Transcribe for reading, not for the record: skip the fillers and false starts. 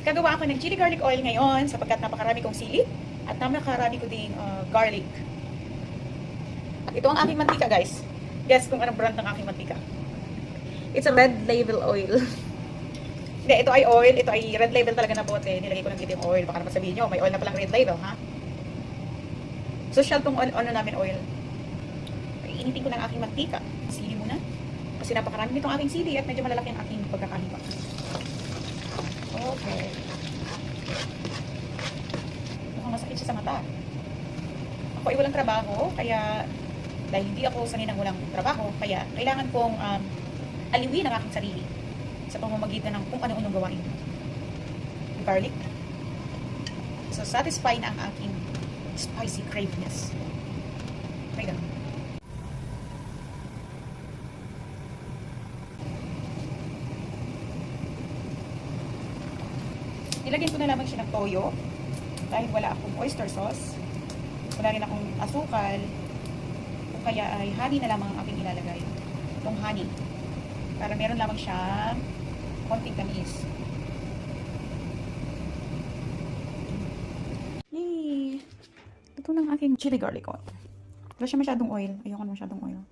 Gagawa ako ng chili garlic oil ngayon sapagkat napakarami kong sili at napakarami ko ding garlic. At ito ang aking mantika, guys. Guess kung anong brand ng aking mantika. It's a Red Label oil. Hindi, ito ay oil. Ito ay Red Label talaga na bote. Nilagay ko lang dito yung oil. Baka naman sabihin nyo, may oil na palang Red Label, ha? Social tong ano namin oil. Initin ko ng aking mantika. Sili muna. Kasi napakarami nitong aking sili at medyo malalaki ang aking pagkakahiwa. Okay. Mukhang masakit siya sa mata. Ako ay walang trabaho, kaya dahil hindi ako sanay ng walang trabaho, kaya kailangan kong aliwin ang aking sarili sa pamamagitan ng kung ano-anong gawain. Garlic. So, satisfy na ang aking spicy craveness. May ganun. Ilagyan ko na lamang siya ng toyo dahil wala akong oyster sauce. Wala rin akong asukal. O kaya ay honey na lamang ang aking ilalagay. Itong honey. Para meron lamang siyang konting tamis. Yay! Ito ng aking chili garlic oil. Wala siya masyadong oil. Ayoko na masyadong oil.